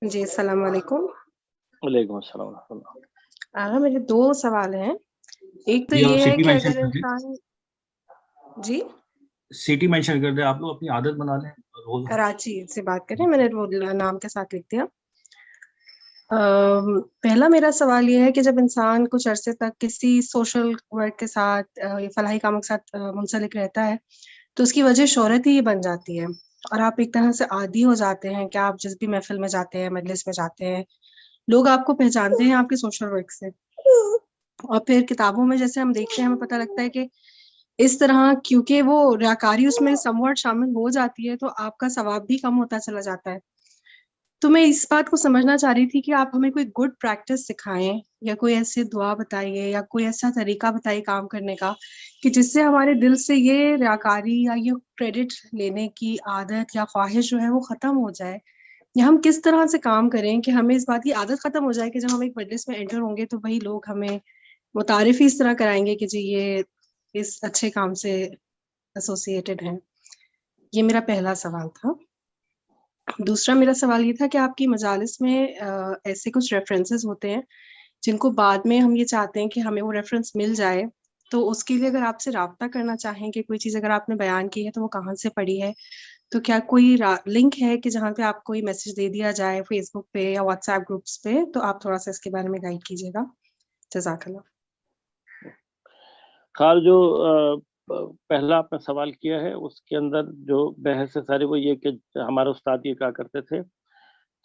جی السلام علیکم. وعلیکم السلام ورحمۃ اللہ. میرے 2 سوال ہیں. ایک تو جی آپ یہ ہے سٹی کہ مینشن اگر کر دیں، انسان جی سٹی مینشن کر دیں. آپ لوگ اپنی عادت بنا لیں روز. کراچی سے بات کریں، میں نے وہ نام کے ساتھ لکھ دیا. پہلا میرا سوال یہ ہے کہ جب انسان کچھ عرصے تک کسی سوشل ورک کے ساتھ یا فلاحی کاموں کے ساتھ منسلک رہتا ہے تو اس کی وجہ شہرت ہی بن جاتی ہے، اور آپ ایک طرح سے عادی ہو جاتے ہیں کہ آپ جس بھی محفل میں جاتے ہیں، مجلس میں جاتے ہیں، لوگ آپ کو پہچانتے ہیں آپ کے سوشل ورک سے. اور پھر کتابوں میں جیسے ہم دیکھتے ہیں، ہمیں پتہ لگتا ہے کہ اس طرح کیونکہ وہ ریاکاری اس میں سموٹ شامل ہو جاتی ہے تو آپ کا ثواب بھی کم ہوتا چلا جاتا ہے. تو میں اس بات کو سمجھنا چاہ رہی تھی کہ آپ ہمیں کوئی گڈ پریکٹس سکھائیں، یا کوئی ایسی دعا بتائیے، یا کوئی ایسا طریقہ بتائیے کام کرنے کا کہ جس سے ہمارے دل سے یہ ریاکاری یا یہ کریڈٹ لینے کی عادت یا خواہش جو ہے وہ ختم ہو جائے. یا ہم کس طرح سے کام کریں کہ ہمیں اس بات کی عادت ختم ہو جائے کہ جب ہم ایک مجلس میں انٹر ہوں گے تو وہی لوگ ہمیں متعارف ہی اس طرح کرائیں گے کہ جی یہ اس اچھے کام سے ایسوسیٹڈ ہیں. یہ میرا پہلا سوال تھا. دوسرا میرا سوال یہ تھا کہ آپ کی مجالس میں ایسے کچھ ریفرنسز ہوتے ہیں جن کو بعد میں ہم یہ چاہتے ہیں کہ ہمیں وہ ریفرنس مل جائے، تو اس کے لیے اگر آپ سے رابطہ کرنا چاہیں کہ کوئی چیز اگر آپ نے بیان کی ہے تو وہ کہاں سے پڑھی ہے، تو کیا کوئی لنک ہے کہ جہاں پہ آپ کو یہ میسج دے دیا جائے فیس بک پہ یا واٹس ایپ گروپس پہ؟ تو آپ تھوڑا سا اس کے بارے میں گائیڈ کیجیے گا. جزاک اللہ. خیر، جو پہلا آپ نے سوال کیا ہے اس کے اندر جو بحث ہے ساری وہ یہ کہ ہمارے استاد یہ کہا کرتے تھے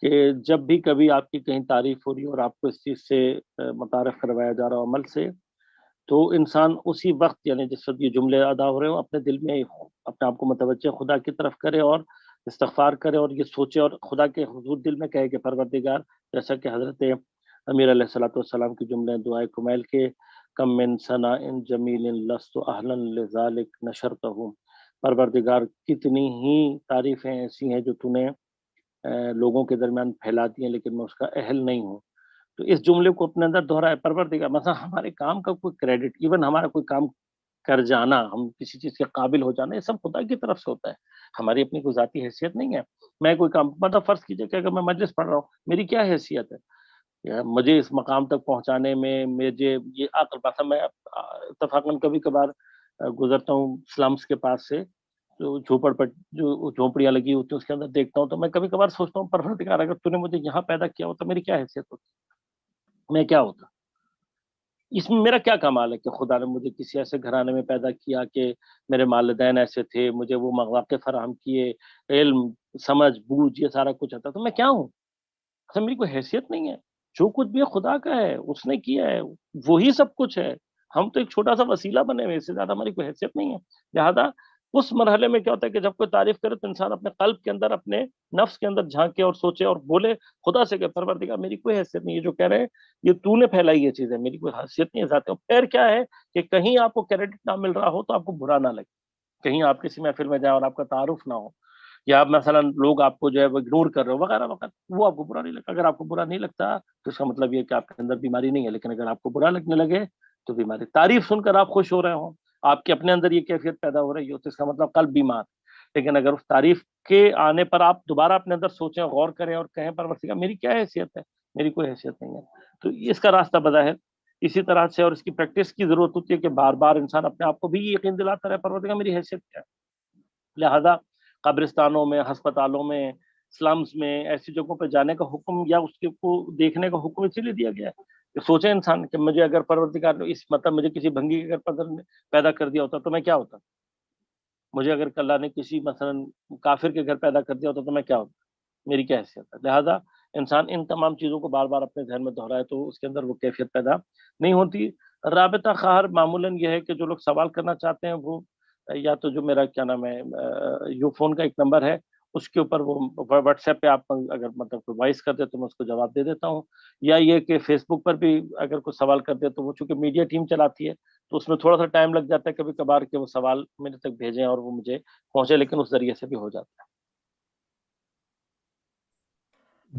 کہ جب بھی کبھی آپ کی کہیں تعریف ہو رہی ہے اور آپ کو اس چیز سے متعارف کروایا جا رہا ہو عمل سے، تو انسان اسی وقت یعنی جس وقت یہ جملے ادا ہو رہے ہوں اپنے دل میں اپنے آپ کو متوجہ خدا کی طرف کرے اور استغفار کرے اور یہ سوچے اور خدا کے حضور دل میں کہے کہ پروردگار، جیسا کہ حضرت امیر علیہ الصلوۃ والسلام کی جملے دعائے کمیل کے کم من ثناء جمیل لست اہلا لذلک نشرتہ، پروردگار کتنی ہی تعریفیں ایسی ہیں جو تو نے لوگوں کے درمیان پھیلا دی ہیں لیکن میں اس کا اہل نہیں ہوں. تو اس جملے کو اپنے اندر دہرایا پروردگار، مثلا ہمارے کام کا کوئی کریڈٹ، ایون ہمارا کوئی کام کر جانا، ہم کسی چیز کے قابل ہو جانا، یہ سب خدا کی طرف سے ہوتا ہے، ہماری اپنی کوئی ذاتی حیثیت نہیں ہے. میں کوئی کام مطلب فرض کیجئے کہ اگر میں مجلس پڑھ رہا ہوں، میری کیا حیثیت ہے مجھے اس مقام تک پہنچانے میں؟ مجھے یہ عقل پاسا، میں اتفاقاً کبھی کبھار گزرتا ہوں سلمس کے پاس سے، جو جو جھونپڑیاں لگی ہوتی ہیں اس کے اندر دیکھتا ہوں، تو میں کبھی کبھار سوچتا ہوں پروردگار اگر تو نے مجھے یہاں پیدا کیا ہوتا میری کیا حیثیت ہوتی، میں کیا ہوتا، اس میں میرا کیا کمال ہے کہ خدا نے مجھے کسی ایسے گھرانے میں پیدا کیا کہ میرے والدین ایسے تھے، مجھے وہ مواقع فراہم کیے، علم، سمجھ، بوجھ، یہ سارا کچھ آتا، تو میں کیا ہوں؟ اصل میری کوئی حیثیت نہیں ہے، جو کچھ بھی ہے خدا کا ہے، اس نے کیا ہے، وہی سب کچھ ہے، ہم تو ایک چھوٹا سا وسیلہ بنے ہوئے، اس سے زیادہ ہماری کوئی حیثیت نہیں ہے. لہذا اس مرحلے میں کیا ہوتا ہے کہ جب کوئی تعریف کرے تو انسان اپنے قلب کے اندر، اپنے نفس کے اندر جھانکے اور سوچے اور بولے خدا سے کہ پروردگار میری کوئی حیثیت نہیں ہے، جو کہہ رہے ہیں یہ تو نے پھیلائی یہ چیز ہے، میری کوئی حیثیت نہیں ہے ذات. پھر کیا ہے کہ کہیں آپ کو کریڈٹ نہ مل رہا ہو تو آپ کو برا نہ لگے، کہیں آپ کسی محفل میں جائیں اور آپ کا تعارف نہ ہو، یا مثلا لوگ آپ کو جو ہے وہ اگنور کر رہے ہو وغیرہ وغیرہ، وہ آپ کو برا نہیں لگتا. اگر آپ کو برا نہیں لگتا تو اس کا مطلب یہ کہ آپ کے اندر بیماری نہیں ہے، لیکن اگر آپ کو برا لگنے لگے تو بیماری. تعریف سن کر آپ خوش ہو رہے ہوں، آپ کے اپنے اندر یہ کیفیت پیدا ہو رہی ہو، تو اس کا مطلب قلب بیمار. لیکن اگر اس تعریف کے آنے پر آپ دوبارہ اپنے اندر سوچیں، غور کریں اور کہیں پروردگار میری کیا حیثیت ہے، میری کوئی حیثیت نہیں ہے، تو اس کا راستہ بظاہر اسی طرح سے، اور اس کی پریکٹس کی ضرورت ہوتی ہے کہ بار بار انسان اپنے آپ کو بھی یقین دلاتا رہے پروردگار میری حیثیت کیا ہے. لہذا قبرستانوں میں، ہسپتالوں میں، سلمز میں، ایسی جگہوں پہ جانے کا حکم یا اس کو دیکھنے کا حکم اسی لیے دیا گیا ہے کہ سوچے انسان کہ مجھے اگر پروردگار نے اس مطلب مجھے کسی بھنگی کے گھر پیدا کر دیا ہوتا تو میں کیا ہوتا، مجھے اگر اللہ نے کسی مثلا کافر کے گھر پیدا کر دیا ہوتا تو میں کیا ہوتا، میری کیا حیثیت ہے. لہذا انسان ان تمام چیزوں کو بار بار اپنے ذہن میں دہرائے تو اس کے اندر وہ کیفیت پیدا نہیں ہوتی. رابطہ خواہر معمولاً یہ ہے کہ جو لوگ سوال کرنا چاہتے ہیں وہ یا تو جو میرا کیا نام ہے یو فون کا ایک نمبر ہے، اس کے اوپر وہ واٹس ایپ پہ آپ اگر مطلب وائس کر دے تو میں اس کو جواب دے دیتا ہوں، یا یہ کہ فیس بک پر بھی اگر کوئی سوال کر دے تو وہ چونکہ میڈیا ٹیم چلاتی ہے تو اس میں تھوڑا سا ٹائم لگ جاتا ہے کبھی کبھار کہ وہ سوال میرے تک بھیجیں اور وہ مجھے پہنچے، لیکن اس ذریعے سے بھی ہو جاتا ہے.